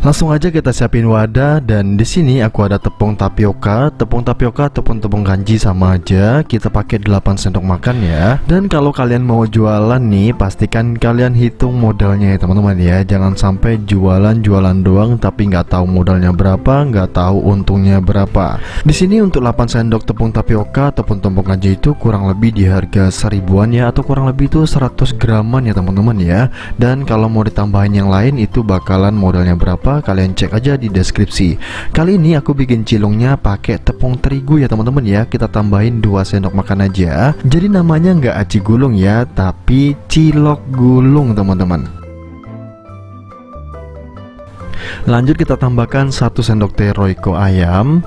Langsung aja kita siapin wadah, dan di sini aku ada tepung tapioka ataupun tepung kanji sama aja. Kita pakai 8 sendok makan ya. Dan kalau kalian mau jualan nih, pastikan kalian hitung modalnya ya teman-teman ya. Jangan sampai jualan doang tapi nggak tahu modalnya berapa, nggak tahu untungnya berapa. Di sini untuk 8 sendok tepung tapioka ataupun tepung kanji itu kurang lebih di harga 1000-an ya, atau kurang lebih itu 100 graman ya teman-teman ya. Dan kalau mau ditambahin yang lain itu bakalan modalnya berapa, kalian cek aja di deskripsi. Kali ini aku bikin cilungnya pakai tepung terigu ya teman-teman ya. Kita tambahin 2 sendok makan aja. Jadi namanya nggak aci gulung ya, tapi cilok gulung teman-teman. Lanjut kita tambahkan 1 sendok teh Royco ayam,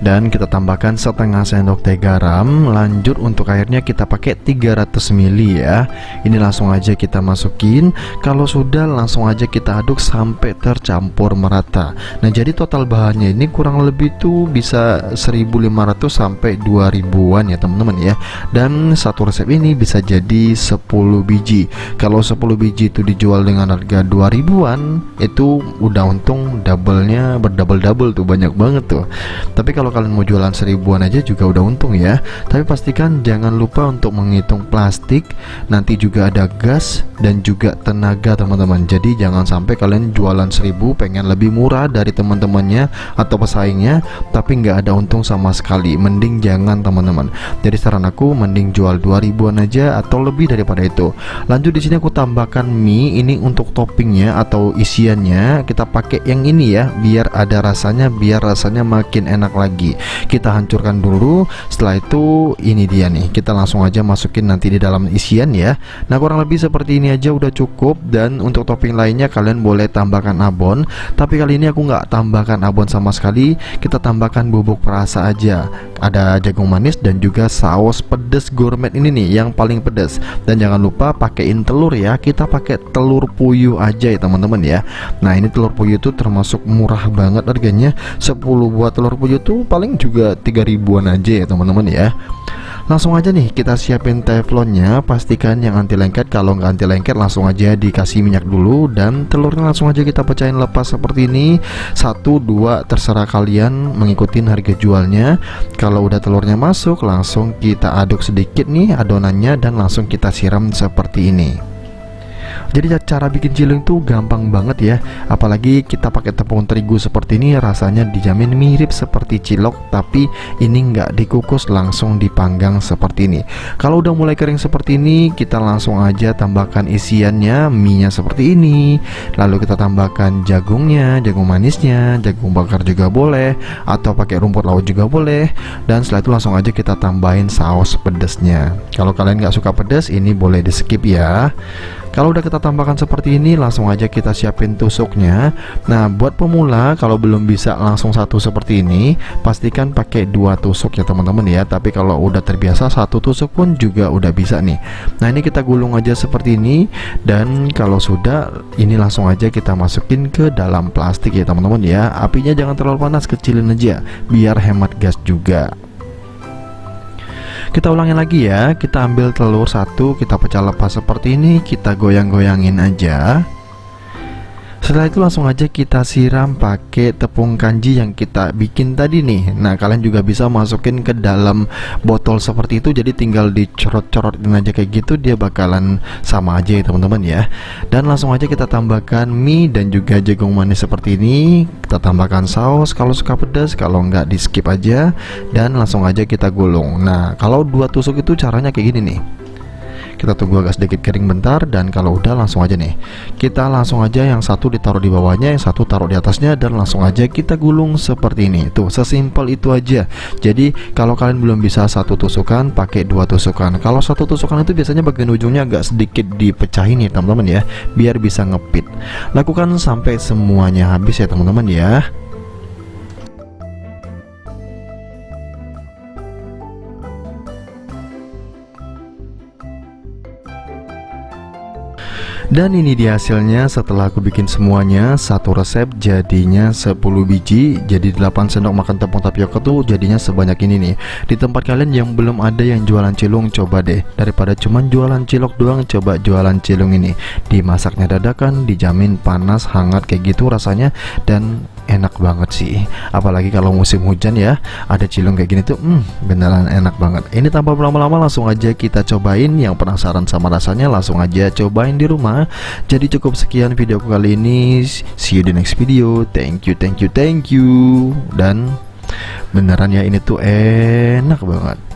dan kita tambahkan setengah sendok teh garam. Lanjut untuk airnya kita pakai 300 ml ya. Ini langsung aja kita masukin. Kalau sudah langsung aja kita aduk sampai tercampur merata. Nah jadi total bahannya ini kurang lebih tuh bisa 1500 sampai 2000-an ya teman-teman ya. Dan satu resep ini bisa jadi 10 biji. Kalau 10 biji itu dijual dengan harga 2000-an, itu udah untung double-nya berdouble-double tuh, banyak banget tuh. Tapi kalau kalian mau jualan 1000-an aja juga udah untung ya. Tapi pastikan jangan lupa untuk menghitung plastik, nanti juga ada gas dan juga tenaga teman-teman. Jadi jangan sampai kalian jualan 1000 pengen lebih murah dari teman-temannya atau pesaingnya tapi nggak ada untung sama sekali. Mending jangan teman-teman. Jadi saran aku mending jual 2000-an aja atau lebih daripada itu. Lanjut di sini aku tambahkan mie. Ini untuk toppingnya atau isiannya kita pakai yang ini ya, biar ada rasanya, biar rasanya makin enak lagi. Kita hancurkan dulu. Setelah itu ini dia nih, kita langsung aja masukin nanti di dalam isian ya. Nah kurang lebih seperti ini aja udah cukup. Dan untuk topping lainnya kalian boleh tambahkan abon, tapi kali ini aku nggak tambahkan abon sama sekali. Kita tambahkan bubuk perasa aja. Ada jagung manis dan juga saus pedas gourmet ini nih yang paling pedas. Dan jangan lupa pakaiin telur ya. Kita pakai telur puyuh aja ya teman-teman ya. Nah ini telur puyuh itu termasuk murah banget harganya. 10 buat telur puyuh tuh paling juga 3000-an aja ya teman-teman ya. Langsung aja nih kita siapin teflonnya. Pastikan yang anti lengket. Kalau nggak anti lengket langsung aja dikasih minyak dulu. Dan telurnya langsung aja kita pecahin lepas seperti ini. 1, 2 terserah kalian mengikuti harga jualnya. Kalau udah telurnya masuk langsung kita aduk sedikit nih adonannya, dan langsung kita siram seperti ini. Jadi cara bikin cilung tuh gampang banget ya. Apalagi kita pakai tepung terigu seperti ini, rasanya dijamin mirip seperti cilok, tapi ini nggak dikukus, langsung dipanggang seperti ini. Kalau udah mulai kering seperti ini, kita langsung aja tambahkan isiannya. Mie-nya seperti ini. Lalu kita tambahkan jagungnya, jagung manisnya, jagung bakar juga boleh, atau pakai rumput laut juga boleh. Dan setelah itu langsung aja kita tambahin saus pedesnya. Kalau kalian nggak suka pedas, ini boleh di skip ya. Kalau udah kita tambahkan seperti ini, langsung aja kita siapin tusuknya. Nah buat pemula kalau belum bisa langsung satu seperti ini, pastikan pakai 2 tusuk ya teman-teman ya. Tapi kalau udah terbiasa 1 tusuk pun juga udah bisa nih. Nah ini kita gulung aja seperti ini. Dan kalau sudah, ini langsung aja kita masukin ke dalam plastik ya teman-teman ya. Apinya jangan terlalu panas, kecilin aja biar hemat gas juga. Kita ulangi lagi ya. Kita ambil telur 1, kita pecah lepas seperti ini, kita goyang-goyangin aja. Setelah itu langsung aja kita siram pakai tepung kanji yang kita bikin tadi nih. Nah kalian juga bisa masukin ke dalam botol seperti itu. Jadi tinggal dicorot-corotin aja kayak gitu, dia bakalan sama aja ya teman-teman ya. Dan langsung aja kita tambahkan mie dan juga jagung manis seperti ini. Kita tambahkan saus kalau suka pedas, kalau enggak di skip aja. Dan langsung aja kita gulung. Nah kalau 2 tusuk itu caranya kayak gini nih. Kita tunggu agak sedikit kering bentar, dan kalau udah langsung aja nih kita langsung aja yang satu ditaruh di bawahnya, yang satu taruh di atasnya, dan langsung aja kita gulung seperti ini. Tuh sesimpel itu aja. Jadi kalau kalian belum bisa 1 tusukan, pakai 2 tusukan. Kalau 1 tusukan itu biasanya bagian ujungnya agak sedikit dipecahin ya teman-teman ya, biar bisa ngepit. Lakukan sampai semuanya habis ya teman-teman ya. Dan ini dia hasilnya setelah aku bikin semuanya. Satu resep jadinya 10 biji, jadi 8 sendok makan tepung tapioka tuh jadinya sebanyak ini nih. Di tempat kalian yang belum ada yang jualan cilung, coba deh, daripada cuman jualan cilok doang, coba jualan cilung ini. Dimasaknya dadakan, dijamin panas hangat kayak gitu rasanya, dan enak banget sih. Apalagi kalau musim hujan ya, ada cilung kayak gini tuh beneran enak banget. Ini tanpa berlama-lama langsung aja kita cobain. Yang penasaran sama rasanya langsung aja cobain di rumah. Jadi cukup sekian video kali ini. See you di next video. Thank you. Dan beneran ya, ini tuh enak banget.